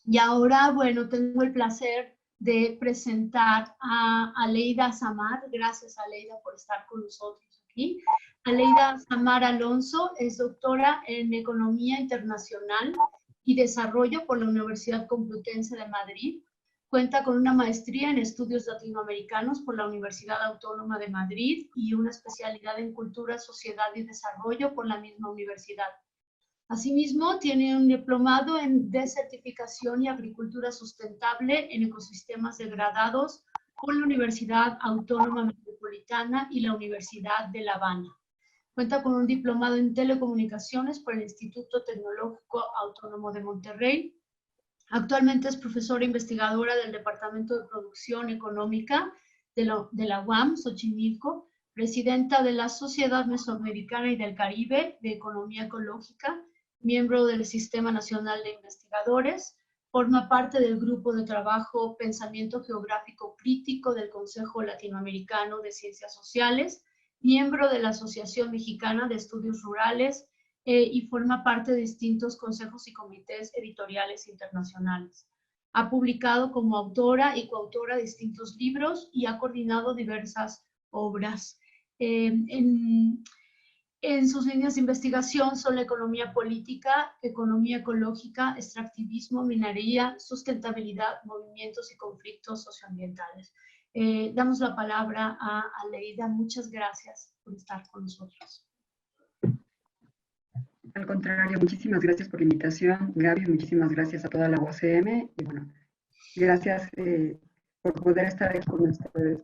Y ahora, bueno, tengo el placer de presentar a Aleida Samar. Gracias, Aleida, por estar con nosotros aquí. Aleida Samar Alonso es doctora en Economía Internacional y Desarrollo por la Universidad Complutense de Madrid. Cuenta con una maestría en estudios latinoamericanos por la Universidad Autónoma de Madrid y una especialidad en cultura, sociedad y desarrollo por la misma universidad. Asimismo, tiene un diplomado en desertificación y agricultura sustentable en ecosistemas degradados por la Universidad Autónoma Metropolitana y la Universidad de La Habana. Cuenta con un diplomado en telecomunicaciones por el Instituto Tecnológico Autónomo de Monterrey. Actualmente es profesora investigadora del Departamento de Producción Económica de la UAM, Xochimilco, presidenta de la Sociedad Mesoamericana y del Caribe de Economía Ecológica, miembro del Sistema Nacional de Investigadores, forma parte del grupo de trabajo Pensamiento Geográfico Crítico del Consejo Latinoamericano de Ciencias Sociales, miembro de la Asociación Mexicana de Estudios Rurales y forma parte de distintos consejos y comités editoriales internacionales. Ha publicado como autora y coautora distintos libros y ha coordinado diversas obras. En sus líneas de investigación son la economía política, economía ecológica, extractivismo, minería, sustentabilidad, movimientos y conflictos socioambientales. Damos la palabra a Aleida. Muchas gracias por estar con nosotros. Al contrario, muchísimas gracias por la invitación, Gaby, muchísimas gracias a toda la UACM y bueno, gracias por poder estar aquí con ustedes.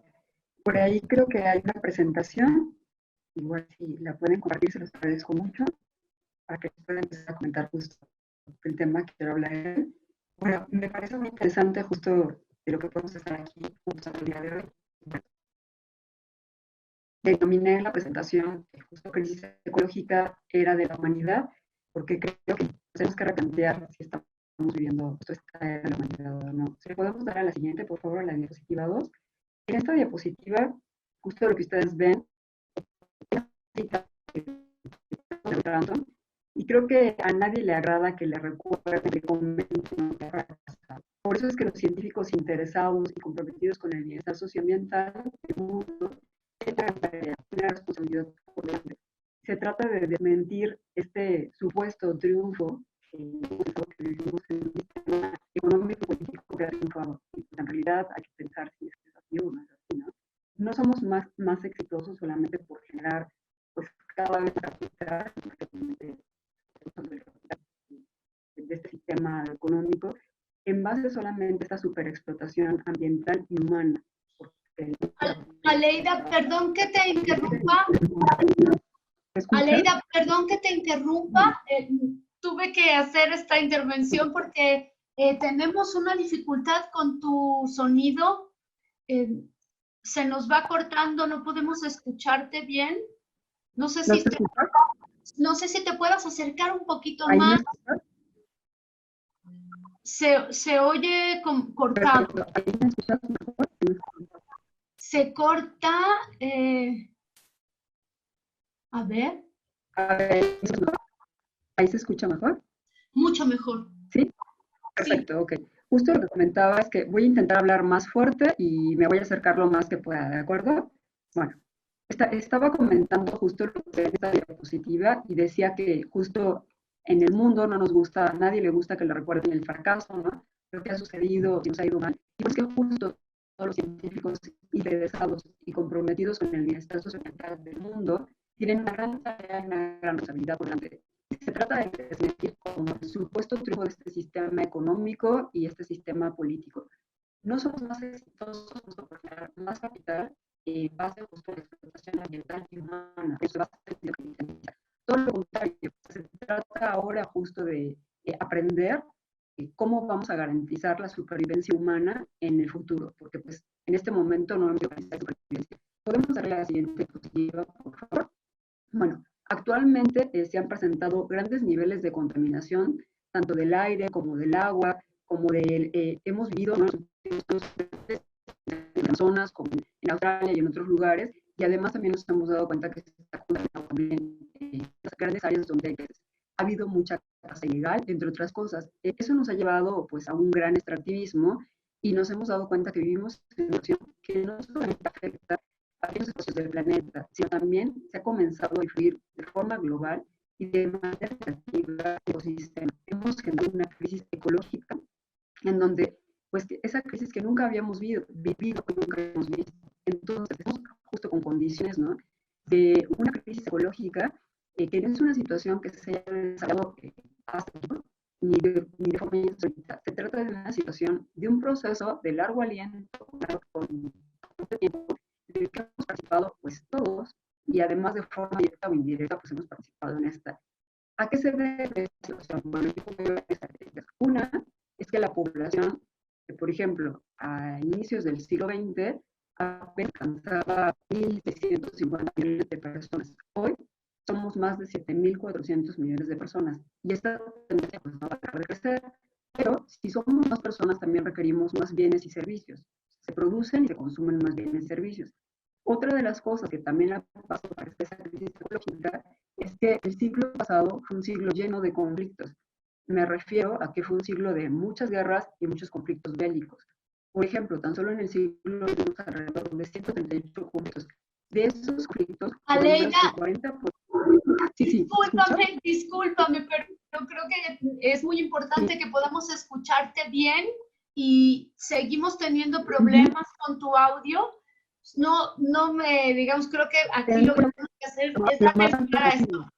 Por ahí creo que hay una presentación. Igual si la pueden compartir, se los agradezco mucho para que puedan empezar a comentar justo el tema que quiero hablar. Bueno, me parece muy interesante justo de lo que podemos estar aquí juntos el día de hoy. Bueno, denominé la presentación justo crisis ecológica era de la humanidad, porque creo que tenemos que replantear si estamos viviendo justo esta era de la humanidad o no. Si le podemos dar a la siguiente, por favor, a la diapositiva 2. En esta diapositiva, justo lo que ustedes ven, y creo que a nadie le agrada que le recuerden, que comenten que ha fracasado. Por eso es que los científicos interesados y comprometidos con el bienestar socioambiental del mundo tienen una responsabilidad por delante. Se trata de desmentir este supuesto triunfo que vivimos en un sistema económico y político que ha triunfado. En realidad hay que pensar si es así o no es así, ¿no? No somos más exitosos solamente por generar pues cada vez capital de este sistema económico en base solamente a esta superexplotación ambiental y humana. Aleida, perdón que te interrumpa. Aleida, perdón que te interrumpa. Tuve que hacer esta intervención porque tenemos una dificultad con tu sonido. Se nos va cortando, no podemos escucharte bien. No sé si te puedas acercar un poquito más. Se oye cortado. Se corta. A ver. ¿Ahí se escucha mejor? Mucho mejor. ¿Sí? Perfecto, sí. Ok. Justo lo que comentaba es que voy a intentar hablar más fuerte y me voy a acercar lo más que pueda, ¿de acuerdo? Bueno, estaba comentando justo lo que en esta diapositiva y decía que justo en el mundo no nos gusta, a nadie le gusta que le recuerden el fracaso, ¿no? Lo que ha sucedido y nos ha ido mal. Y pues que justo todos los científicos interesados y comprometidos con el bienestar socioambiental del mundo tienen una gran tarea y una gran responsabilidad por delante. Se trata de desmentir como el supuesto triunfo de este sistema económico y este sistema político. No somos más exitosos justo por generar más capital en base justo a la explotación ambiental y humana. Eso va a ser lo que intenta. Todo lo contrario, se trata ahora justo de aprender cómo vamos a garantizar la supervivencia humana en el futuro, porque pues en este momento no hemos garantizado la supervivencia. ¿Podemos darle la siguiente diapositiva, por favor? Bueno, actualmente se han presentado grandes niveles de contaminación, tanto del aire como del agua, como hemos vivido en zonas como en Australia y en otros lugares, y además también nos hemos dado cuenta que se está contaminando también las grandes áreas donde hay peces. ha habido mucha caza ilegal, entre otras cosas. Eso nos ha llevado pues a un gran extractivismo y nos hemos dado cuenta que vivimos en una situación que no solamente afecta a los espacios del planeta, sino también se ha comenzado a influir de forma global y de manera negativa en el ecosistema. Hemos generado una crisis ecológica en donde pues esa crisis que nunca habíamos vivido, que nunca habíamos visto. Entonces, estamos justo con condiciones, ¿no?, de una crisis ecológica que no es una situación que se haya desarrollado hasta aquí, ni de forma insólita. Se trata de una situación, de un proceso de largo aliento, con mucho tiempo, del que hemos participado pues todos, y además de forma directa o indirecta, pues hemos participado en esta. ¿A qué se debe esta situación? Bueno, yo creo que hay estrategias. Una es que la población, por ejemplo, a inicios del siglo XX, apenas alcanzaba 1.650 millones de personas. Hoy somos más de 7.400 millones de personas. Y esta tendencia pues, no va a dejar de crecer. Pero si somos más personas, también requerimos más bienes y servicios. Se producen y se consumen más bienes y servicios. Otra de las cosas que también ha pasado para esta crisis ecológica es que el siglo pasado fue un siglo lleno de conflictos. Me refiero a que fue un siglo de muchas guerras y muchos conflictos bélicos. Por ejemplo, tan solo en el siglo tuvimos alrededor de 138 conflictos. De esos conflictos, Aleida, el 40%. Sí, discúlpame, pero creo que es muy importante que podamos escucharte bien y seguimos teniendo problemas con tu audio. No me, digamos, creo que aquí lo que tenemos que hacer es darle lugar a esto.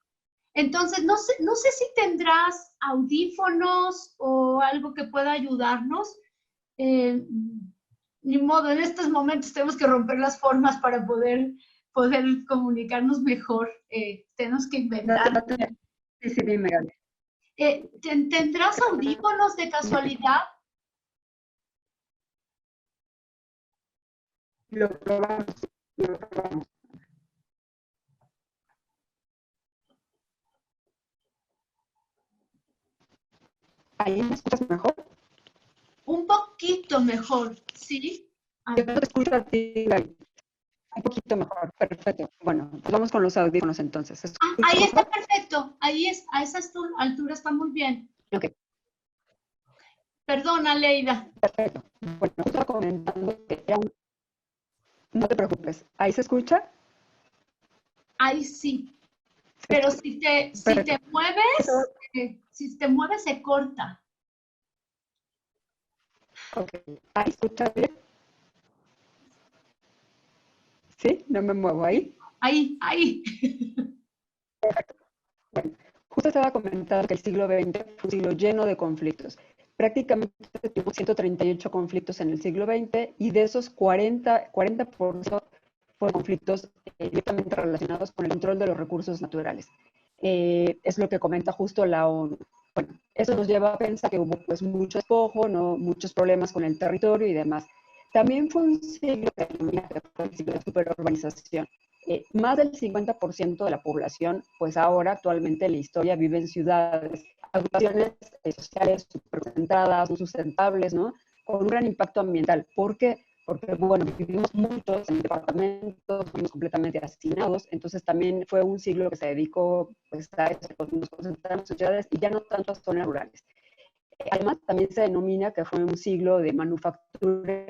Entonces, no sé si tendrás audífonos o algo que pueda ayudarnos. Ni modo, en estos momentos tenemos que romper las formas para poder comunicarnos mejor. Tenemos que inventar. Sí, dime, Gaby. ¿Tendrás audífonos de casualidad? Lo probamos. ¿Ahí me escuchas mejor? Un poquito mejor, ¿sí? Yo no te escucho a ti, Gaby. Un poquito mejor, perfecto. Bueno, pues vamos con los audífonos entonces. Ahí está perfecto. Ahí es, a esa altura está muy bien. Ok. Perdona, Leida. Perfecto. Bueno, estaba comentando que era un... No te preocupes. ¿Ahí se escucha? Ahí sí. Pero si te mueves, se corta. Ok. ¿Ahí escucha bien? ¿Sí? ¿No me muevo ahí? Ahí. Perfecto. Bueno, justo estaba comentando que el siglo XX fue un siglo lleno de conflictos. Prácticamente tuvimos 138 conflictos en el siglo XX y de esos 40% fueron conflictos directamente relacionados con el control de los recursos naturales. Es lo que comenta justo la ONU. Bueno, eso nos lleva a pensar que hubo pues mucho despojo, ¿no?, muchos problemas con el territorio y demás. También fue un siglo que fue el siglo de superurbanización. Más del 50% de la población, pues ahora actualmente en la historia vive en ciudades, agrupaciones sociales superconcentradas, no sustentables, ¿no?, con un gran impacto ambiental. ¿Por qué? Porque, bueno, vivimos muchos en departamentos, vivimos completamente hacinados, entonces también fue un siglo que se dedicó pues, a eso, nos concentramos en ciudades y ya no tanto a zonas rurales. Además, también se denomina que fue un siglo de manufactura,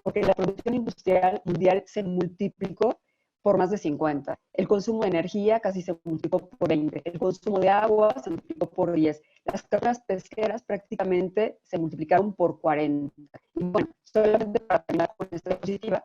porque la producción industrial mundial se multiplicó por más de 50. El consumo de energía casi se multiplicó por 20. El consumo de agua se multiplicó por 10. Las carreras pesqueras prácticamente se multiplicaron por 40. Y bueno, solamente para terminar con esta diapositiva,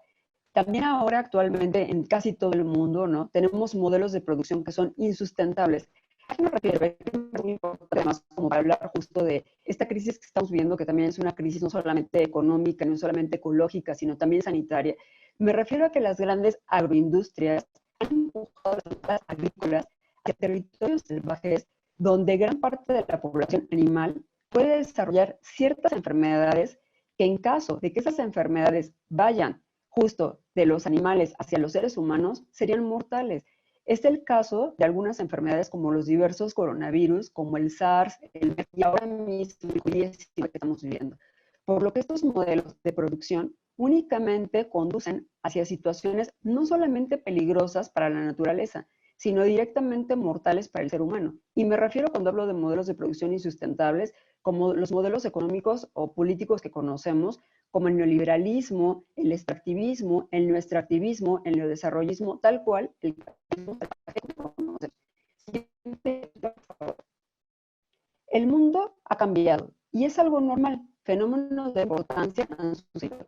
también ahora actualmente en casi todo el mundo, ¿no?, tenemos modelos de producción que son insustentables. ¿A qué me refiero? Es muy importante además como para hablar justo de esta crisis que estamos viviendo, que también es una crisis no solamente económica, no solamente ecológica, sino también sanitaria. Me refiero a que las grandes agroindustrias han empujado las empresas agrícolas hacia territorios salvajes donde gran parte de la población animal puede desarrollar ciertas enfermedades que en caso de que esas enfermedades vayan justo de los animales hacia los seres humanos, serían mortales. Es el caso de algunas enfermedades como los diversos coronavirus, como el SARS, el MERS y ahora mismo el COVID-19 que estamos viviendo. Por lo que estos modelos de producción únicamente conducen hacia situaciones no solamente peligrosas para la naturaleza, sino directamente mortales para el ser humano. Y me refiero cuando hablo de modelos de producción insustentables, como los modelos económicos o políticos que conocemos, como el neoliberalismo, el extractivismo, el neoextractivismo, el neodesarrollismo, tal cual el capitalismo que conocemos. El mundo ha cambiado y es algo normal. Fenómenos de importancia han sucedido,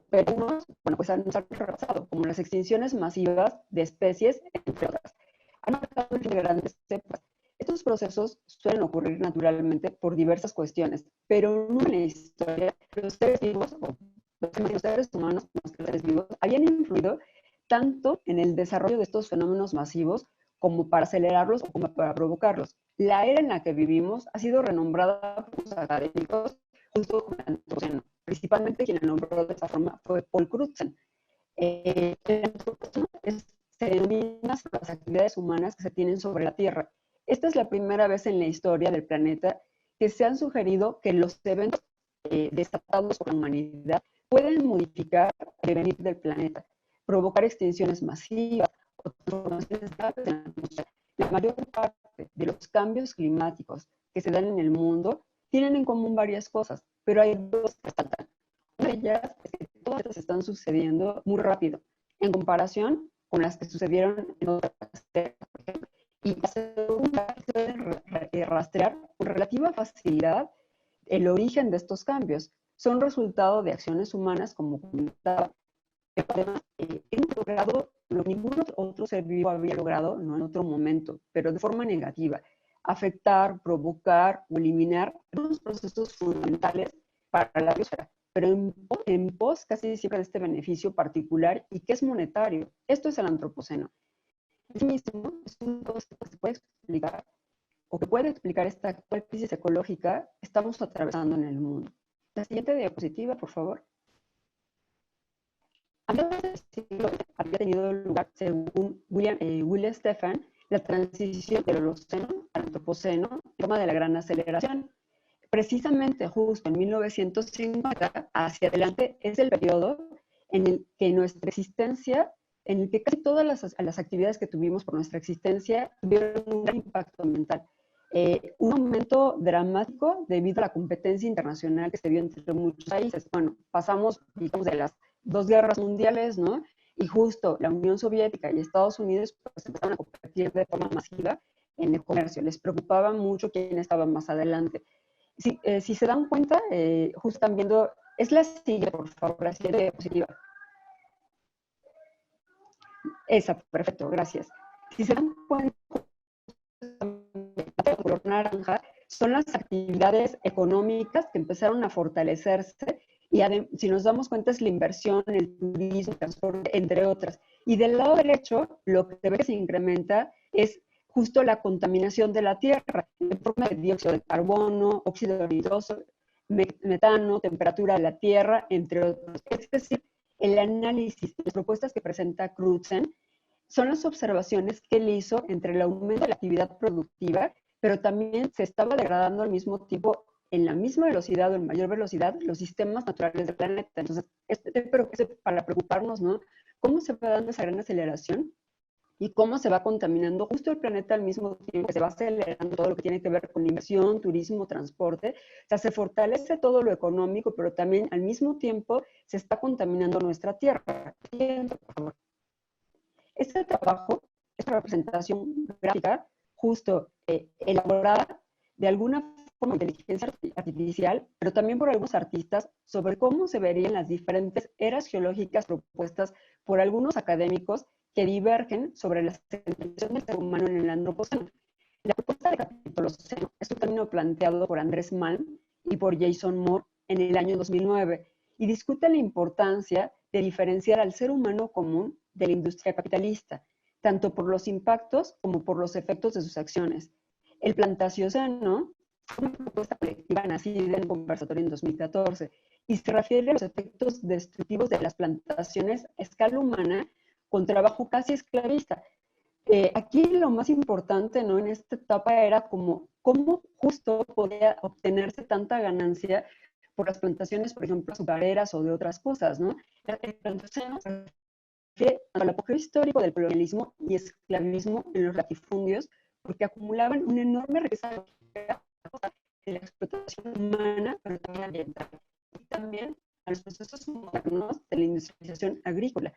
pero unos, bueno, pues han rebasado, como las extinciones masivas de especies, entre otras. Han marcado el fin de grandes cepas. Estos procesos suelen ocurrir naturalmente por diversas cuestiones, pero no en la historia los seres vivos, o los seres humanos, los seres vivos, habían influido tanto en el desarrollo de estos fenómenos masivos como para acelerarlos o como para provocarlos. La era en la que vivimos ha sido renombrada por los académicos justo como el antropoceno. Principalmente quien la nombró de esa forma fue Paul Crutzen. El antropoceno se denomina las actividades humanas que se tienen sobre la Tierra. Esta es la primera vez en la historia del planeta que se han sugerido que los eventos desatados por la humanidad pueden modificar el devenir del planeta, provocar extinciones masivas o transformaciones graves en la atmósfera. La mayor parte de los cambios climáticos que se dan en el mundo tienen en común varias cosas, pero hay dos que resaltan. Una de ellas es que todas estas están sucediendo muy rápido, en comparación con las que sucedieron en otras épocas, por ejemplo. Y la segunda es que pueden rastrear con relativa facilidad el origen de estos cambios. Son resultado de acciones humanas, como comentaba, que además hemos logrado lo que ningún otro ser vivo había logrado, ¿no?, en otro momento, pero de forma negativa. Afectar, provocar o eliminar unos procesos fundamentales para la biosfera, pero en pos casi siempre de este beneficio particular y que es monetario. Esto es el antropoceno. En sí mismo es un concepto que se puede explicar o que puede explicar esta actual crisis ecológica que estamos atravesando en el mundo. La siguiente diapositiva, por favor. A mediados del siglo había tenido lugar, según Will Stephan, la transición del Holoceno al Antropoceno en forma de la Gran Aceleración. Precisamente justo en 1950 hacia adelante es el periodo en el que nuestra existencia, en el que casi todas las actividades que tuvimos por nuestra existencia tuvieron un gran impacto ambiental. Un aumento dramático debido a la competencia internacional que se vio entre muchos países. Bueno, pasamos, digamos, de las dos guerras mundiales, ¿no? Y justo la Unión Soviética y Estados Unidos pues, empezaron a competir de forma masiva en el comercio. Les preocupaba mucho quién estaba más adelante. Si se dan cuenta, justo están viendo, es la siguiente, por favor, la siguiente diapositiva. Esa, perfecto, gracias. Si se dan cuenta, de color naranja, son las actividades económicas que empezaron a fortalecerse y si nos damos cuenta es la inversión, el turismo, el transporte, entre otras. Y del lado derecho, lo que ve que se incrementa es justo la contaminación de la tierra, en forma de dióxido de carbono, óxido nitroso, metano, temperatura de la tierra, entre otros. Es decir, el análisis, las propuestas que presenta Crutzen, son las observaciones que él hizo entre el aumento de la actividad productiva, pero también se estaba degradando al mismo tiempo, en la misma velocidad o en mayor velocidad, los sistemas naturales del planeta. Entonces, pero para preocuparnos, ¿no? ¿Cómo se va dando esa gran aceleración? Y cómo se va contaminando justo el planeta al mismo tiempo que se va acelerando todo lo que tiene que ver con inversión, turismo, transporte. O sea, se fortalece todo lo económico, pero también al mismo tiempo se está contaminando nuestra tierra. Por favor. Este trabajo es una representación gráfica justo elaborada de alguna forma de inteligencia artificial, pero también por algunos artistas, sobre cómo se verían las diferentes eras geológicas propuestas por algunos académicos que divergen sobre la centración del ser humano en el antropoceno. La propuesta de capitoloceno es un término planteado por Andrés Malm y por Jason Moore en el año 2009 y discute la importancia de diferenciar al ser humano común de la industria capitalista, tanto por los impactos como por los efectos de sus acciones. El Plantacioceno fue una propuesta colectiva nacida en un conversatorio en 2014 y se refiere a los efectos destructivos de las plantaciones a escala humana con trabajo casi esclavista. Aquí lo más importante, ¿no?, en esta etapa era como cómo justo podía obtenerse tanta ganancia por las plantaciones, por ejemplo, azucareras o de otras cosas, ¿no? El Plantacioceno refiere al apogeo histórico del colonialismo y esclavismo en los latifundios, porque acumulaban una enorme riqueza de la explotación humana, pero también ambiental, y también a los procesos modernos de la industrialización agrícola.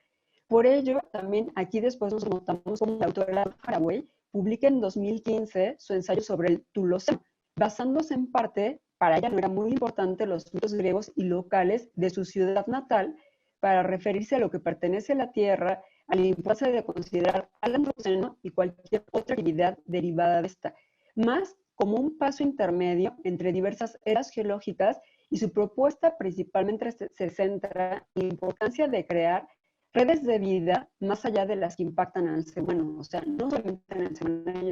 Por ello, también aquí después nos notamos como la autora Haraway publica en 2015 su ensayo sobre el Tuloseno, basándose en parte, para ella no era muy importante los mitos griegos y locales de su ciudad natal para referirse a lo que pertenece a la tierra, a la importancia de considerar al antropoceno y cualquier otra actividad derivada de esta, más como un paso intermedio entre diversas eras geológicas, y su propuesta principalmente se centra en la importancia de crear redes de vida más allá de las que impactan al ser humano, o sea, no solamente en el ser humano.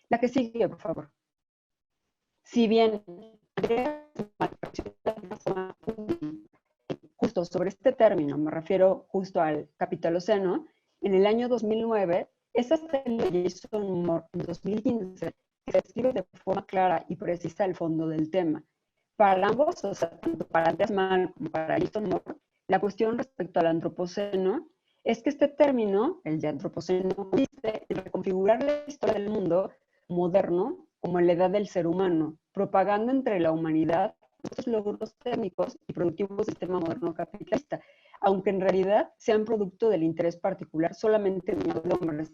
La que sigue, por favor. Si bien justo sobre este término, me refiero justo al Capitaloceno, en el año 2009, esta serie de Jason Moore en 2015 que describe de forma clara y precisa el fondo del tema. Para ambos, o sea, tanto para Andreas Malm como para Jason Moore, la cuestión respecto al antropoceno es que este término, el de antropoceno, consiste en reconfigurar la historia del mundo moderno como la edad del ser humano, propagando entre la humanidad los logros técnicos y productivos del sistema moderno capitalista, aunque en realidad sean producto del interés particular solamente de hombres.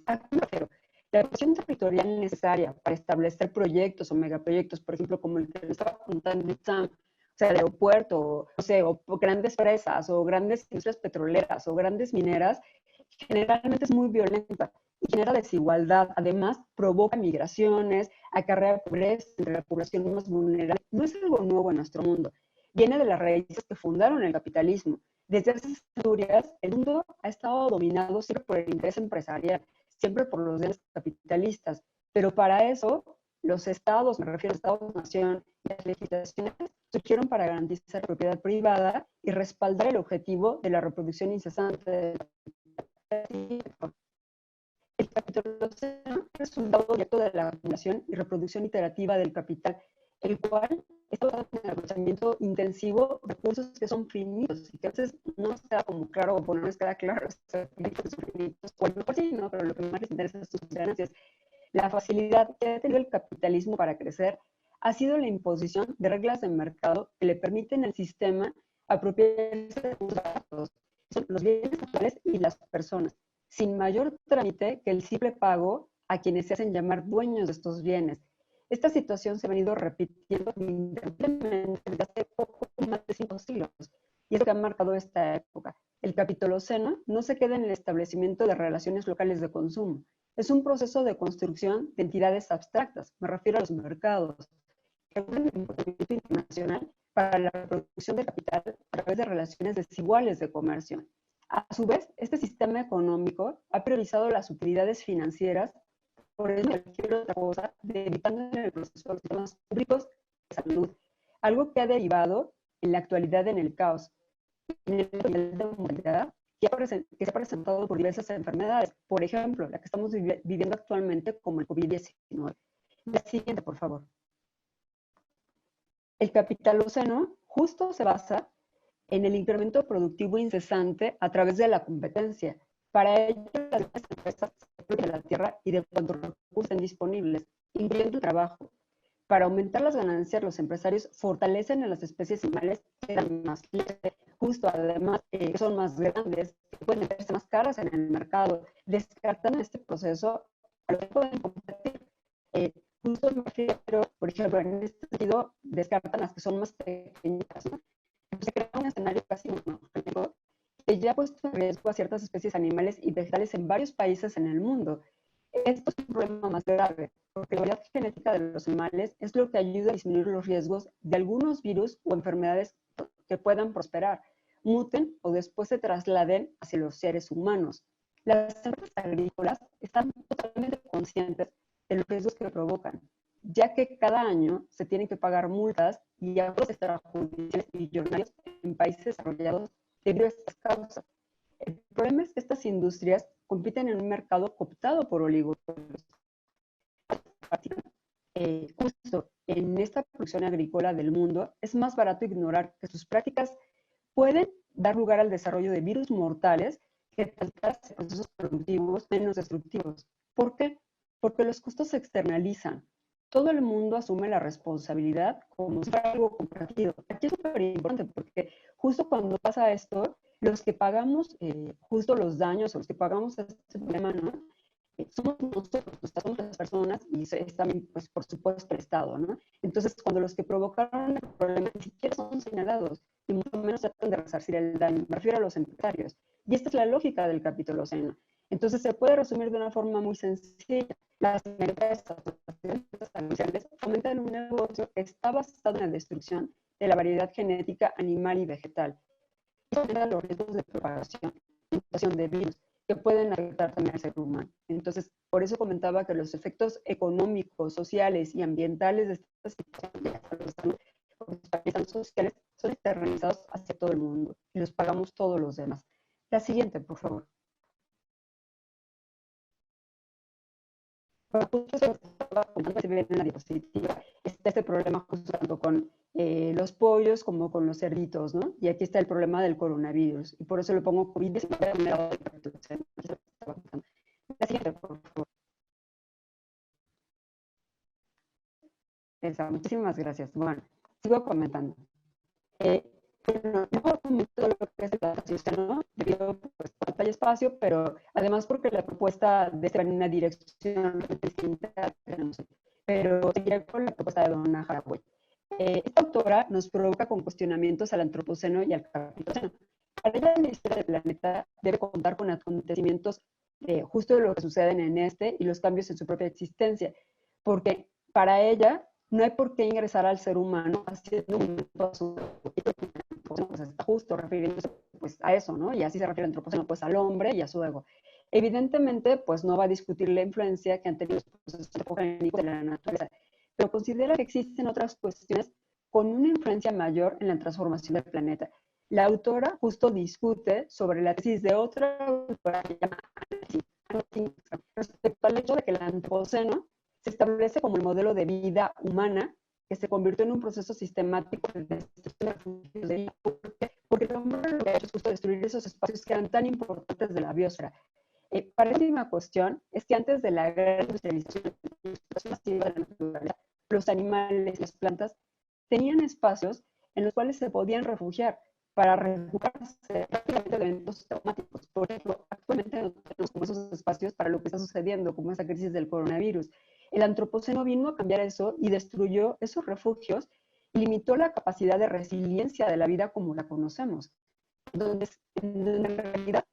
La cuestión territorial necesaria para establecer proyectos o megaproyectos, por ejemplo, como el que le estaba contando Sam, o sea, el aeropuerto, o sea, o grandes presas, o grandes industrias petroleras, o grandes mineras, generalmente es muy violenta y genera desigualdad. Además, provoca migraciones, acarrea pobreza entre la población más vulnerable. No es algo nuevo en nuestro mundo. Viene de las raíces que fundaron el capitalismo. Desde hace centurias, el mundo ha estado dominado siempre por el interés empresarial, siempre por los bienes capitalistas. Pero para eso, los estados, me refiero a estados-nación, y las legislaciones surgieron para garantizar la propiedad privada y respaldar el objetivo de la reproducción incesante de el Capitaloceno es resultado directo de la acumulación y reproducción iterativa del capital, el cual está basado en el aprovechamiento intensivo de recursos que son finitos y que a veces no está como claro, o no les queda claro, son finitos, o a lo mejor sí, ¿no? Pero lo que más les interesa es sus ganancias. La facilidad que ha tenido el capitalismo para crecer ha sido la imposición de reglas de mercado que le permiten al sistema apropiarse de los datos, los bienes naturales y las personas, sin mayor trámite que el simple pago a quienes se hacen llamar dueños de estos bienes. Esta situación se ha venido repitiendo intermitente desde hace poco más de 5 siglos, y es lo que ha marcado esta época. El Capitaloceno no se queda en el establecimiento de relaciones locales de consumo, es un proceso de construcción de entidades abstractas, me refiero a los mercados, que regulan el comportamiento internacional para la reproducción del capital a través de relaciones desiguales de comercio. A su vez, este sistema económico ha priorizado las utilidades financieras por encima de cualquier otra cosa, evitando en el proceso los sistemas públicos de salud, algo que ha derivado en la actualidad en el caos, en el nivel de humanidad que se ha presentado por diversas enfermedades, por ejemplo, la que estamos viviendo actualmente como el COVID-19. La siguiente, por favor. El Capitaloceno justo se basa en el incremento productivo incesante a través de la competencia. Para ello, las empresas se de la tierra y de cuantos recursos estén disponibles, incluyendo el trabajo. Para aumentar las ganancias, los empresarios fortalecen a las especies animales que dan más leche, justo además que son más grandes, que pueden verse más caras en el mercado, descartando en este proceso a lo que pueden competir. Justo me refiero, por ejemplo, en este sentido, descartan las que son más pequeñitas, ¿no? Se crea un escenario casi monológico que ya ha puesto en riesgo a ciertas especies animales y vegetales en varios países en el mundo. Esto es un problema más grave, porque la variedad genética de los animales es lo que ayuda a disminuir los riesgos de algunos virus o enfermedades que puedan prosperar, muten o después se trasladen hacia los seres humanos. Las empresas agrícolas están totalmente conscientes de los riesgos que provocan, ya que cada año se tienen que pagar multas y acuerdos extrajudiciales millonarios en países desarrollados debido a estas causas. El problema es que estas industrias compiten en un mercado cooptado por oligopolios. Justo en esta producción agrícola del mundo es más barato ignorar que sus prácticas pueden dar lugar al desarrollo de virus mortales que hace procesos productivos menos destructivos. ¿Por qué? Porque los costos se externalizan. Todo el mundo asume la responsabilidad como si fuera algo compartido. Aquí es súper importante porque justo cuando pasa esto, los que pagamos justo los daños o los que pagamos este problema, ¿no? Somos nosotros, somos las personas y es también, pues, por supuesto, el Estado, ¿no? Entonces, cuando los que provocaron el problema ni siquiera son señalados y mucho menos tratan de resarcir el daño, me refiero a los empresarios. Y esta es la lógica del capítulo seno. Entonces, se puede resumir de una forma muy sencilla. Las empresas comerciales fomentan un negocio que está basado en la destrucción de la variedad genética animal y vegetal. Esto aumenta los riesgos de propagación, de virus, que pueden afectar también al ser humano. Entonces, por eso comentaba que los efectos económicos, sociales y ambientales de estas situaciones de salud, sociales, son externalizados hacia todo el mundo y los pagamos todos los demás. La siguiente, por favor. Justo se ve en la diapositiva, está este problema justo tanto con los pollos como con los cerditos, ¿no? Y aquí está el problema del coronavirus, y por eso lo pongo COVID-19. La siguiente, por favor. Muchísimas gracias. Bueno, sigo comentando. Bueno, no comento lo que es el espacio, ¿no? Debido, pues, pantalla espacio, pero además porque la propuesta de esta va en una dirección distinta, pero seguiré con la propuesta de Donna Haraway. Esta autora nos provoca con cuestionamientos al antropoceno y al capitoceno. Para ella, la historia del planeta debe contar con acontecimientos justo de lo que suceden en este y los cambios en su propia existencia, porque para ella no hay por qué ingresar al ser humano haciendo un momento a su pues está justo refiriéndose pues a eso, ¿no? Y así se refiere el antropoceno, pues al hombre y a su ego. Evidentemente, pues no va a discutir la influencia que han tenido los procesos antropogénicos de la naturaleza, pero considera que existen otras cuestiones con una influencia mayor en la transformación del planeta. La autora justo discute sobre la tesis de otra autora que se llama respecto al hecho de que el antropoceno se establece como el modelo de vida humana que se convirtió en un proceso sistemático de destrucción de refugios de vida. Porque el hombre lo que ha hecho es justo destruir esos espacios que eran tan importantes de la biosfera. Para la última cuestión es que antes de la gran industrialización masiva de la naturaleza, los animales y las plantas tenían espacios en los cuales se podían refugiar para recuperarse rápidamente de eventos traumáticos. Por ejemplo, actualmente no tenemos como esos espacios para lo que está sucediendo, como esa crisis del coronavirus. El antropoceno vino a cambiar eso y destruyó esos refugios y limitó la capacidad de resiliencia de la vida como la conocemos. Donde en realidad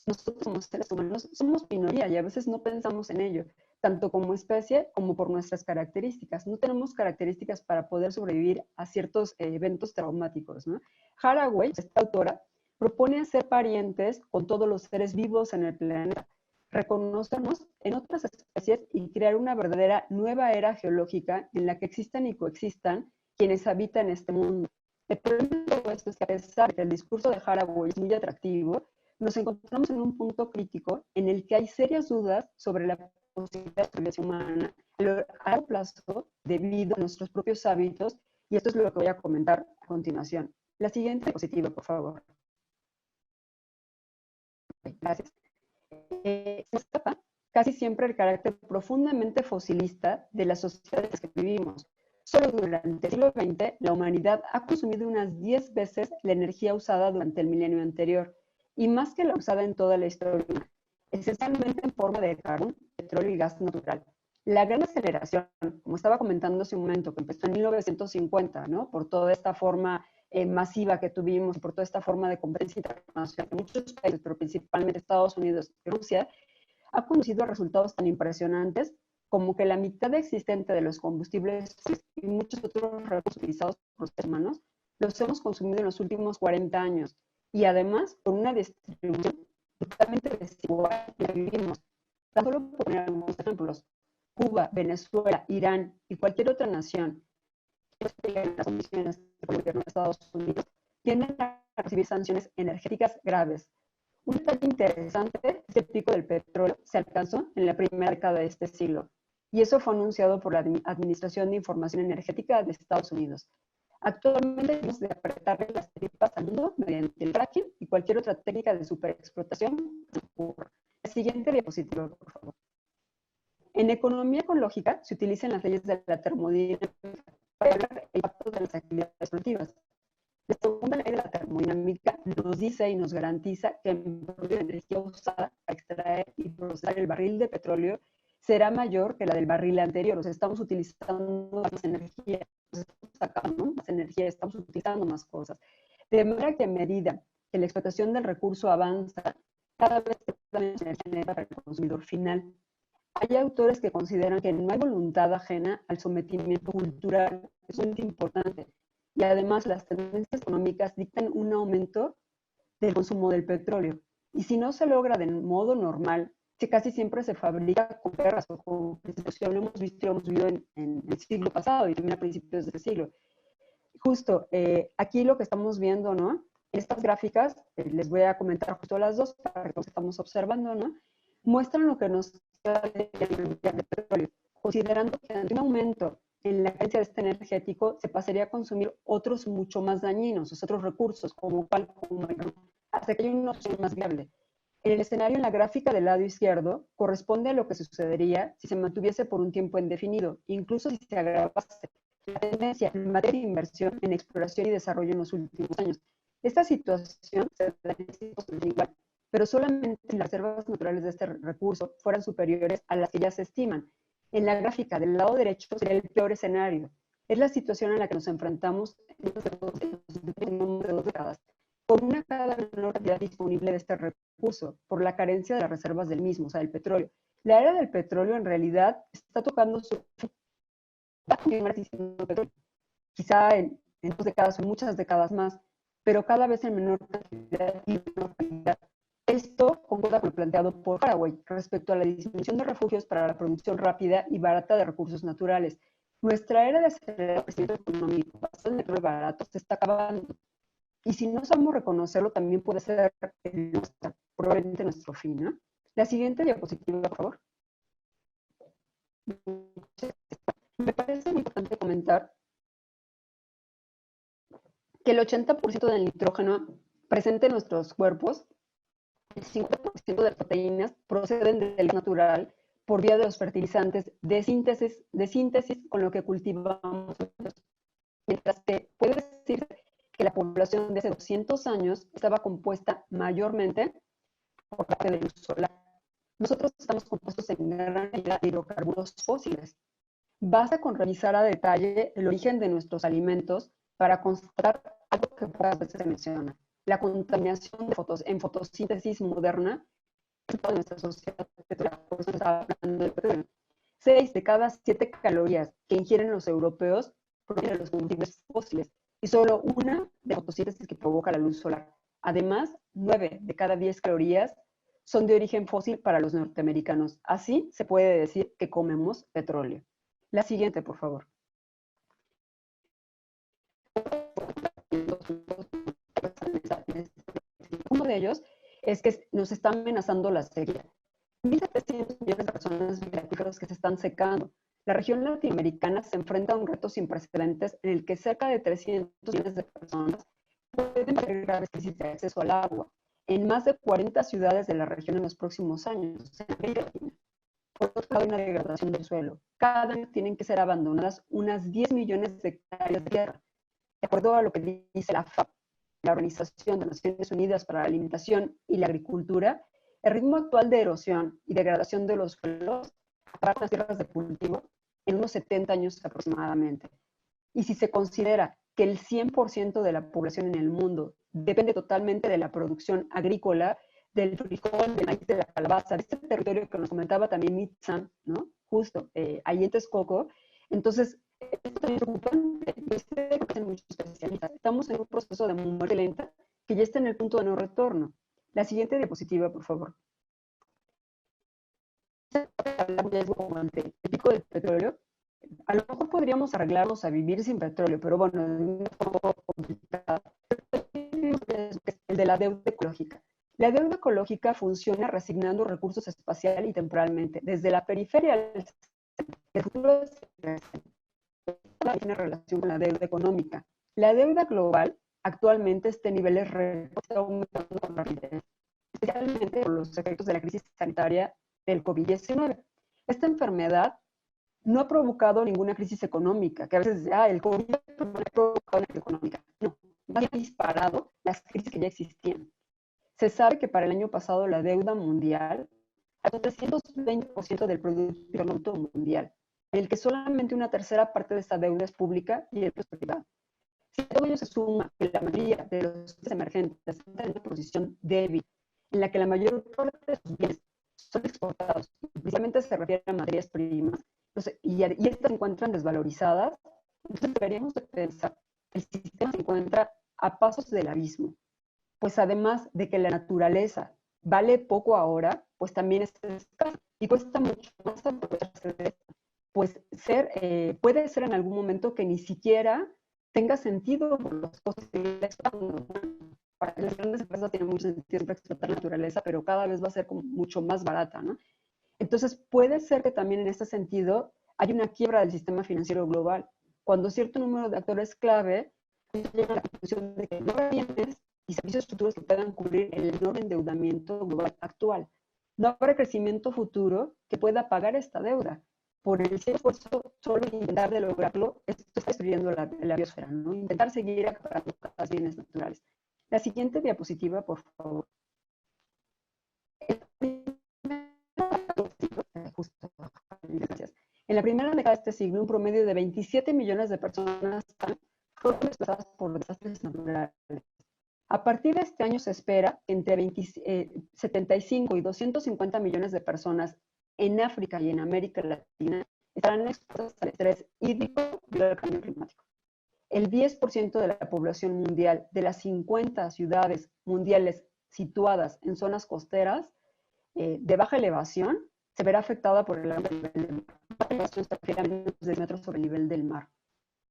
nosotros como seres humanos somos minoría y a veces no pensamos en ello, tanto como especie como por nuestras características. No tenemos características para poder sobrevivir a ciertos eventos traumáticos, ¿no? Haraway, esta autora, propone ser parientes con todos los seres vivos en el planeta, reconocernos en otras especies y crear una verdadera nueva era geológica en la que existan y coexistan quienes habitan este mundo. El problema de todo esto es que a pesar de que el discurso de Haraway es muy atractivo, nos encontramos en un punto crítico en el que hay serias dudas sobre la posibilidad de sobrevivencia humana a largo plazo debido a nuestros propios hábitos, y esto es lo que voy a comentar a continuación. La siguiente diapositiva, por favor. Gracias. Se escapa casi siempre el carácter profundamente fosilista de las sociedades en las que vivimos. Solo durante el siglo XX, la humanidad ha consumido unas 10 veces la energía usada durante el milenio anterior, y más que la usada en toda la historia, esencialmente en forma de carbón, petróleo y gas natural. La gran aceleración, como estaba comentando hace un momento, que empezó en 1950, ¿no? Por toda esta forma masiva que tuvimos, por toda esta forma de competencia internacional en muchos países, pero principalmente Estados Unidos y Rusia, ha conducido a resultados tan impresionantes como que la mitad existente de los combustibles y muchos otros recursos utilizados por los seres humanos los hemos consumido en los últimos 40 años. Y además, con una distribución totalmente desigual en la que vivimos. Tan solo por poner algunos ejemplos, Cuba, Venezuela, Irán y cualquier otra nación que tenga las condiciones del gobierno de Estados Unidos tienden a recibir sanciones energéticas graves. Un detalle interesante es que el pico del petróleo se alcanzó en la primera década de este siglo, y eso fue anunciado por la Administración de Información Energética de Estados Unidos. Actualmente debemos de apretarle las tripas al mundo mediante el fracking y cualquier otra técnica de superexplotación. La siguiente diapositiva, por favor. En economía ecológica se utilizan las leyes de la termodinámica para evaluar el impacto de las actividades productivas. La segunda ley de la termodinámica nos dice y nos garantiza que el promedio de energía usada para extraer y procesar el barril de petróleo será mayor que la del barril anterior. O sea, estamos utilizando más energía, estamos sacando más energía, estamos utilizando más cosas. De manera que a medida que la explotación del recurso avanza, cada vez se da menos energía neta para el consumidor final. Hay autores que consideran que no hay voluntad ajena al sometimiento cultural, es muy importante. Y además las tendencias económicas dictan un aumento del consumo del petróleo. Y si no se logra de modo normal, que casi siempre se fabrica con guerras o con persecución, lo hemos visto y lo hemos vivido en el siglo pasado y también a principios de este siglo. Justo, aquí lo que estamos viendo, ¿no? En estas gráficas, les voy a comentar justo las dos para que lo que estamos observando, ¿no? Muestran lo que nos queda de petróleo, considerando que ante un aumento en la carencia de este energético se pasaría a consumir otros mucho más dañinos, otros recursos, como hasta que hay una opción más viable. En el escenario en la gráfica del lado izquierdo corresponde a lo que sucedería si se mantuviese por un tiempo indefinido, incluso si se agravase la tendencia en materia de inversión en exploración y desarrollo en los últimos años. Esta situación se da igual, pero solamente si las reservas naturales de este recurso fueran superiores a las que ya se estiman. En la gráfica del lado derecho sería el peor escenario. Es la situación en la que nos enfrentamos en dos décadas, con una cada menor cantidad disponible de este recurso, por la carencia de las reservas del mismo, o sea, del petróleo. La era del petróleo en realidad está tocando su quizá en 2 décadas o en muchas décadas más, pero cada vez en menor cantidad y menor calidad. Esto concuerda con lo planteado por Haraway respecto a la disminución de refugios para la producción rápida y barata de recursos naturales. Nuestra era de acelerado crecimiento económico basado en el petróleo barato se está acabando. Y si no sabemos reconocerlo, también puede ser probablemente nuestro fin, ¿no? La siguiente diapositiva, por favor. Me parece muy importante comentar que el 80% del nitrógeno presente en nuestros cuerpos, el 50% de las proteínas proceden del natural por vía de los fertilizantes de síntesis con lo que cultivamos. Mientras que puede decirse que la población de hace 200 años estaba compuesta mayormente por parte de luz solar. Nosotros estamos compuestos en gran medida de hidrocarburos fósiles. Basta con revisar a detalle el origen de nuestros alimentos para constatar algo que pocas veces se menciona: la contaminación en fotosíntesis moderna de nuestra sociedad petrolera. Por eso estaba hablando del petróleo. 6 de cada 7 calorías que ingieren los europeos provienen de los combustibles fósiles y solo una de fotosíntesis que provoca la luz solar. Además, 9 de cada 10 calorías son de origen fósil para los norteamericanos. Así se puede decir que comemos petróleo. La siguiente, por favor. Uno de ellos es que nos está amenazando la sequía. 1.700 millones de personas que se están secando. La región latinoamericana se enfrenta a un reto sin precedentes en el que cerca de 300 millones de personas pueden tener graves crisis de acceso al agua en más de 40 ciudades de la región en los próximos años. Por otro lado, hay una degradación del suelo. Cada año tienen que ser abandonadas unas 10 millones de hectáreas de tierra. De acuerdo a lo que dice la FAO, la Organización de Naciones Unidas para la Alimentación y la Agricultura, el ritmo actual de erosión y degradación de los suelos para las tierras de cultivo en unos 70 años aproximadamente. Y si se considera que el 100% de la población en el mundo depende totalmente de la producción agrícola, del frijol, del maíz, de la calabaza, de este territorio que nos comentaba también Mitzam, ¿no? Justo, ahí en Texcoco. Entonces, esto también es preocupante, y es que dicen muchos especialistas. Estamos en un proceso de muerte lenta que ya está en el punto de no retorno. La siguiente diapositiva, por favor. Como el pico del petróleo. A lo mejor podríamos arreglarnos a vivir sin petróleo, pero bueno, es un poco complicado. El de la deuda ecológica. La deuda ecológica funciona resignando recursos espacial y temporalmente, desde la periferia al centro. El futuro tiene relación con la deuda económica. La deuda global Actualmente este nivel está aumentando con rapidez, especialmente por los efectos de la crisis sanitaria del COVID-19. Esta enfermedad no ha provocado ninguna crisis económica, que a veces el COVID no ha provocado una crisis económica. No, ha disparado las crisis que ya existían. Se sabe que para el año pasado la deuda mundial al 320% del Producto Interno Bruto Mundial, en el que solamente una tercera parte de esta deuda es pública y el resto es privada. Si a todo ello se suma que la mayoría de los países emergentes están en una posición débil, en la que la mayor parte de sus bienes son exportados, principalmente se refiere a materias primas, y estas se encuentran desvalorizadas, entonces deberíamos de pensar que el sistema se encuentra a pasos del abismo. Pues además de que la naturaleza vale poco ahora, pues también es escasa y cuesta mucho más aprovecharse de esto. Pues puede ser en algún momento que ni siquiera tenga sentido por los costos que está explotando. Para las grandes empresas tiene mucho sentido explotar la naturaleza, pero cada vez va a ser como mucho más barata, ¿no? Entonces puede ser que también en este sentido hay una quiebra del sistema financiero global, cuando cierto número de actores clave llegan a la conclusión de que no habrá bienes y servicios futuros que puedan cubrir el enorme endeudamiento global actual. No habrá crecimiento futuro que pueda pagar esta deuda. Por el esfuerzo solo intentar de lograrlo, esto está destruyendo la biosfera, ¿no? Intentar seguir acaparando cada bienes naturales. La siguiente diapositiva, por favor. Gracias. En la primera década de este siglo, un promedio de 27 millones de personas fueron desplazadas por desastres naturales. A partir de este año se espera que entre 75 y 250 millones de personas en África y en América Latina estarán expuestas al estrés hídrico y al cambio climático. El 10% de la población mundial de las 50 ciudades mundiales situadas en zonas costeras de baja elevación se verá afectada por el alto nivel del mar. La elevación está a menos de 10 metros sobre el nivel del mar.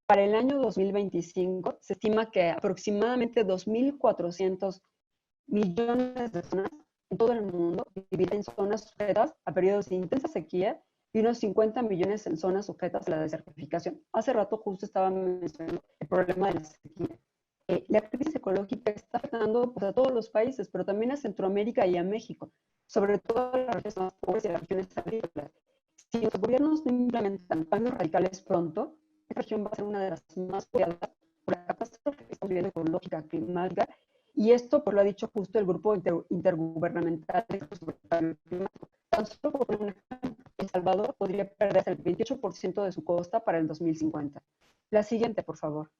Para el año 2025 se estima que aproximadamente 2.400 millones de personas en todo el mundo vivirán en zonas sujetas a periodos de intensa sequía y unos 50 millones en zonas sujetas a la desertificación. Hace rato justo estaba mencionando el problema de la sequía. La crisis ecológica está afectando pues, a todos los países, pero también a Centroamérica y a México, sobre todo a las regiones más pobres y a las regiones agrícolas. Si los gobiernos no implementan cambios radicales pronto, esta región va a ser una de las más golpeadas por la catástrofe que estamos viviendo ecológica, climática, y esto pues, lo ha dicho justo el Grupo Intergubernamental sobre el Cambio Climático. Tan solo por poner un ejemplo, El Salvador podría perder el 28% de su costa para el 2050. La siguiente, por favor.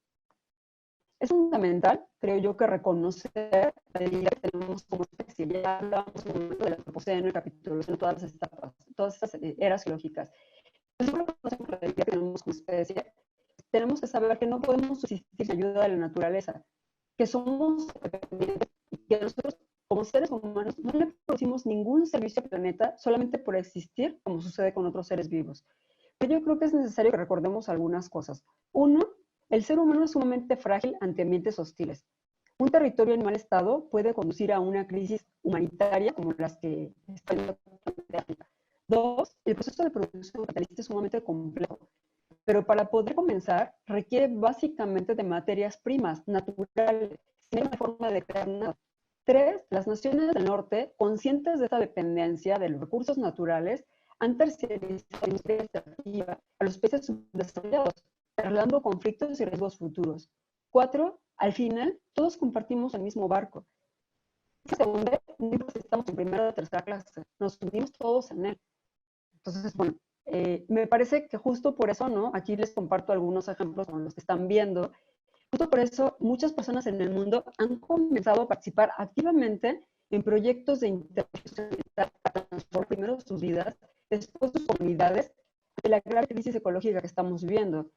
Es fundamental, creo yo, que reconocer la debilidad que tenemos como especie. Ya hablábamos en el momento de la antropoceno, el capítulo, en todas las etapas, todas estas eras geológicas. Si reconocemos la debilidad que tenemos como especie, tenemos que saber que no podemos subsistir sin ayuda de la naturaleza, que somos dependientes y que nosotros, como seres humanos, no le producimos ningún servicio al planeta solamente por existir, como sucede con otros seres vivos. Pero yo creo que es necesario que recordemos algunas cosas. Uno, el ser humano es sumamente frágil ante ambientes hostiles. Un territorio en mal estado puede conducir a una crisis humanitaria como las que está en África. Dos, el proceso de producción capitalista es sumamente complejo, pero para poder comenzar requiere básicamente de materias primas naturales, sin una forma de crear nada. Tres, las naciones del norte, conscientes de esta dependencia de los recursos naturales, han terciarizado la industria extractiva a los países subdesarrollados, trasladando conflictos y riesgos futuros. Cuatro, al final, todos compartimos el mismo barco. Segundo, no importa si estamos en primera o tercera clase, nos unimos todos en él. Entonces, bueno, me parece que justo por eso, ¿no? Aquí les comparto algunos ejemplos con los que están viendo. Justo por eso, muchas personas en el mundo han comenzado a participar activamente en proyectos de intervención para transformar primero sus vidas, después sus comunidades, de la grave crisis ecológica que estamos viviendo.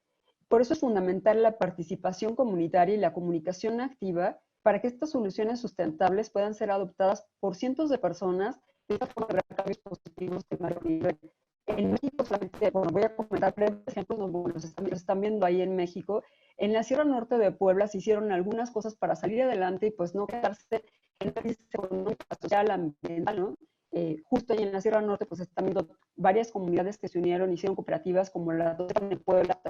Por eso es fundamental la participación comunitaria y la comunicación activa para que estas soluciones sustentables puedan ser adoptadas por cientos de personas de esta forma de lograr cambios positivos de mayor nivel. En México solamente, bueno, voy a comentar breves ejemplos, los están viendo ahí en México. En la Sierra Norte de Puebla se hicieron algunas cosas para salir adelante y pues no quedarse en la crisis económica, social, ambiental, ¿no? Justo ahí en la Sierra Norte pues están viendo varias comunidades que se unieron, hicieron cooperativas como la de Puebla,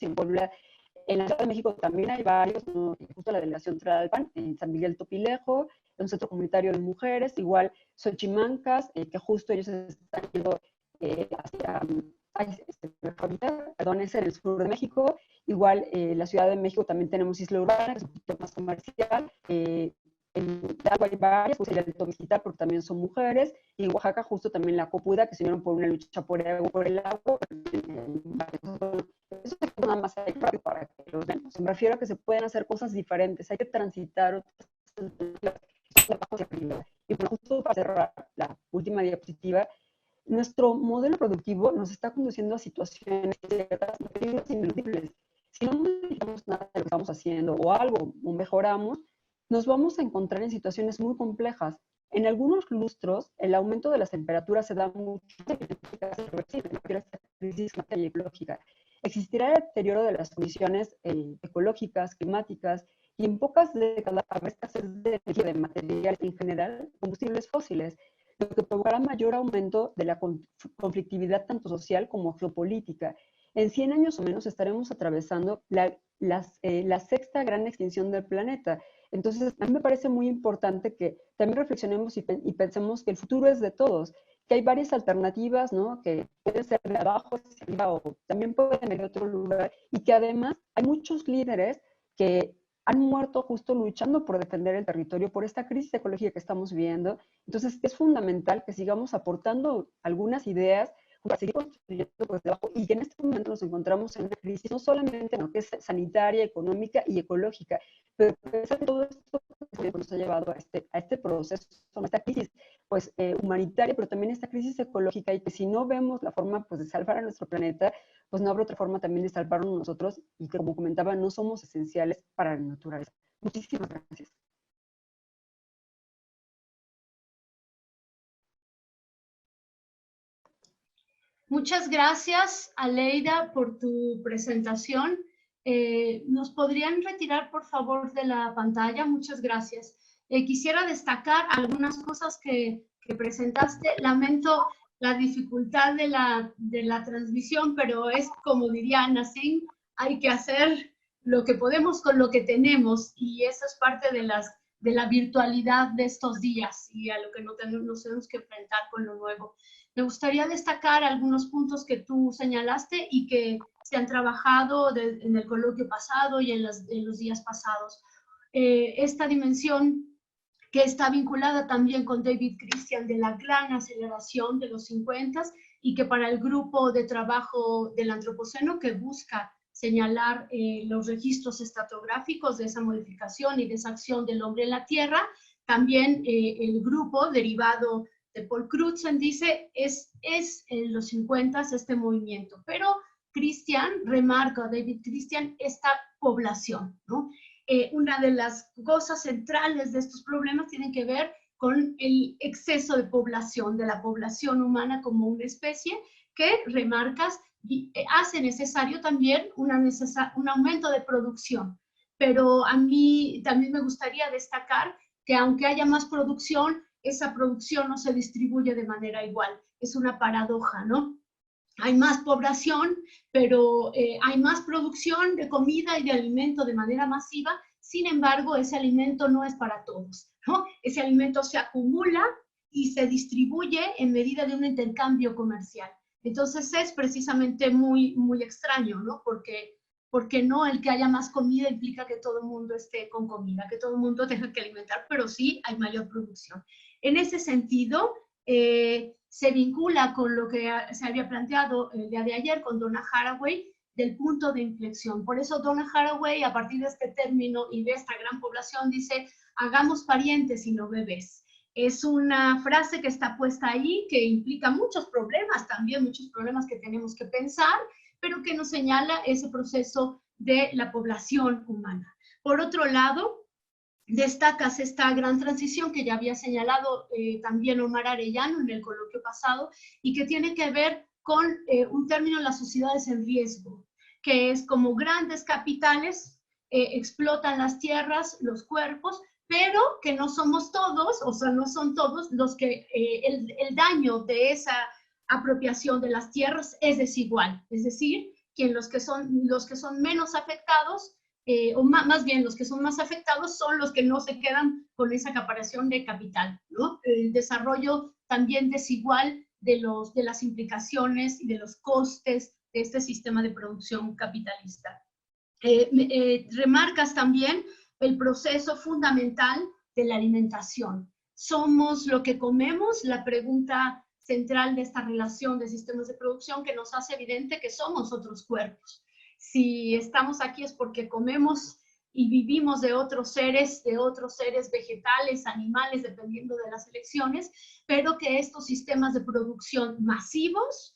en Puebla, En la Ciudad de México también hay varios, ¿no? Justo la delegación Tlalpan, en San Miguel Topilejo, un centro comunitario de mujeres, igual Xochimancas, que justo ellos están yendo hacia, perdón, es en el sur de México. Igual la Ciudad de México también tenemos Isla Urbana, que es un poquito más comercial. En Hidalgo hay varias, pues el Alto Mezquital, porque también son mujeres. Y en Oaxaca justo también la Copuda, que se unieron por una lucha por el agua. Eso es nada más hay para que los vean. Me refiero a que se pueden hacer cosas diferentes, hay que transitar y bueno, justo para cerrar la última diapositiva, nuestro modelo productivo nos está conduciendo a situaciones ineludibles. Si no modificamos nada de lo que estamos haciendo o algo o mejoramos, nos vamos a encontrar en situaciones muy complejas. En algunos lustros, el aumento de las temperaturas se da mucho en esta crisis ecológica. Existirá el deterioro de las condiciones ecológicas, climáticas, y en pocas décadas habrá escasez de energía, de materiales en general, combustibles fósiles, lo que provocará mayor aumento de la conflictividad tanto social como geopolítica. En 100 años o menos estaremos atravesando la sexta gran extinción del planeta. Entonces, a mí me parece muy importante que también reflexionemos y pensemos que el futuro es de todos, que hay varias alternativas, ¿no? Que pueden ser de abajo hacia arriba o también pueden venir de otro lugar, y que además hay muchos líderes que han muerto justo luchando por defender el territorio, por esta crisis ecológica que estamos viviendo. Entonces, es fundamental que sigamos aportando algunas ideas para seguir construyendo por debajo, y que en este momento nos encontramos en una crisis no solamente en lo que es sanitaria, económica y ecológica, pero que todo esto que nos ha llevado a este proceso, a esta crisis pues, humanitaria, pero también esta crisis ecológica, y que si no vemos la forma pues, de salvar a nuestro planeta, pues no habrá otra forma también de salvarnos nosotros, y que, como comentaba, no somos esenciales para la naturaleza. Muchísimas gracias. Muchas gracias, Aleida, por tu presentación. ¿Nos podrían retirar, por favor, de la pantalla? Muchas gracias. Quisiera destacar algunas cosas que presentaste. Lamento la dificultad de la transmisión, pero es como diría Nassim, hay que hacer lo que podemos con lo que tenemos, y eso es parte de la virtualidad de estos días y a lo que nos tenemos que enfrentar con lo nuevo. Me gustaría destacar algunos puntos que tú señalaste y que se han trabajado en el coloquio pasado y en los días pasados. Esta dimensión que está vinculada también con David Christian de la gran aceleración de los 50 y que para el grupo de trabajo del Antropoceno, que busca señalar los registros estratigráficos de esa modificación y de esa acción del hombre en la Tierra, también el grupo derivado de Paul Crutzen dice, es en los 50 este movimiento, pero Christian, remarca David Christian, esta población, ¿no? Una de las cosas centrales de estos problemas tienen que ver con el exceso de población, de la población humana como una especie, que, remarcas, hace necesario también un aumento de producción. Pero a mí también me gustaría destacar que aunque haya más producción, esa producción no se distribuye de manera igual. Es una paradoja, ¿no? Hay más población, pero hay más producción de comida y de alimento de manera masiva. Sin embargo, ese alimento no es para todos, ¿no? Ese alimento se acumula y se distribuye en medida de un intercambio comercial. Entonces es precisamente muy, muy extraño, ¿no? Porque no el que haya más comida implica que todo el mundo esté con comida, que todo el mundo tenga que alimentar, pero sí hay mayor producción. En ese sentido, se vincula con lo que se había planteado el día de ayer con Donna Haraway, del punto de inflexión. Por eso Donna Haraway, a partir de este término y de esta gran población, dice, hagamos parientes y no bebés. Es una frase que está puesta ahí, que implica muchos problemas también, muchos problemas que tenemos que pensar, pero que nos señala ese proceso de la población humana. Por otro lado, destacas esta gran transición que ya había señalado también Omar Arellano en el coloquio pasado, y que tiene que ver con un término, las sociedades en riesgo, que es como grandes capitales explotan las tierras, los cuerpos, pero que no somos todos, o sea, no son todos los que el daño de esa apropiación de las tierras es desigual. Es decir, los que son menos afectados, o más bien los que son más afectados son los que no se quedan con esa acaparación de capital, ¿no? El desarrollo también desigual de las implicaciones y de los costes de este sistema de producción capitalista. Remarcas también el proceso fundamental de la alimentación. ¿Somos lo que comemos? La pregunta central de esta relación de sistemas de producción que nos hace evidente que somos otros cuerpos. Si estamos aquí es porque comemos y vivimos de otros seres vegetales, animales, dependiendo de las elecciones, pero que estos sistemas de producción masivos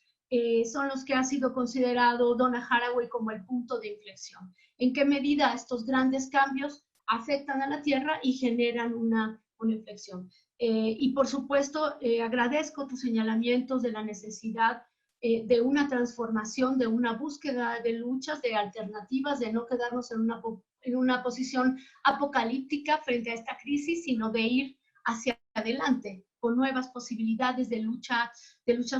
son los que ha sido considerado Donna Haraway como el punto de inflexión. ¿En qué medida estos grandes cambios afectan a la Tierra y generan una inflexión? Y por supuesto, agradezco tus señalamientos de la necesidad de una transformación, de una búsqueda de luchas, de alternativas, de no quedarnos en una posición apocalíptica frente a esta crisis, sino de ir hacia adelante con nuevas posibilidades de luchas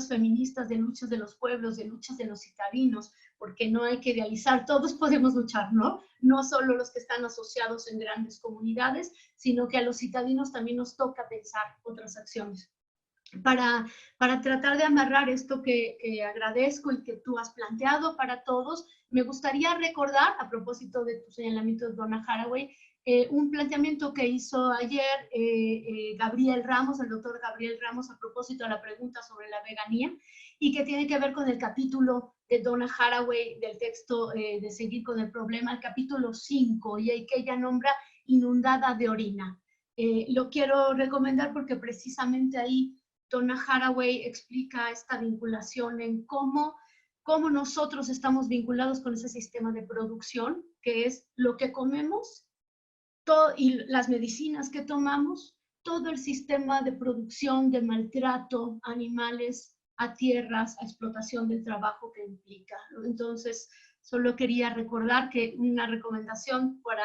feministas, de luchas de los pueblos, de luchas de los citadinos, porque no hay que idealizar, todos podemos luchar, ¿no? No solo los que están asociados en grandes comunidades, sino que a los citadinos también nos toca pensar otras acciones. Para tratar de amarrar esto que agradezco y que tú has planteado para todos, me gustaría recordar, a propósito de tu señalamiento de Donna Haraway, un planteamiento que hizo ayer Gabriel Ramos, el doctor Gabriel Ramos, a propósito de la pregunta sobre la veganía, y que tiene que ver con el capítulo de Donna Haraway del texto de Seguir con el Problema, el capítulo 5, y que ella nombra Inundada de orina. Lo quiero recomendar porque precisamente ahí Donna Haraway explica esta vinculación en cómo nosotros estamos vinculados con ese sistema de producción, que es lo que comemos y las medicinas que tomamos, todo el sistema de producción, de maltrato a animales, a tierras, a explotación del trabajo que implica, ¿no? Entonces, solo quería recordar que una recomendación para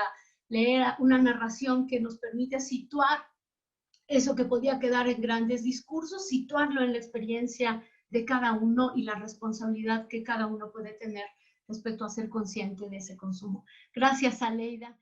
leer una narración que nos permite situar eso que podía quedar en grandes discursos, situarlo en la experiencia de cada uno y la responsabilidad que cada uno puede tener respecto a ser consciente de ese consumo. Gracias, Aleida.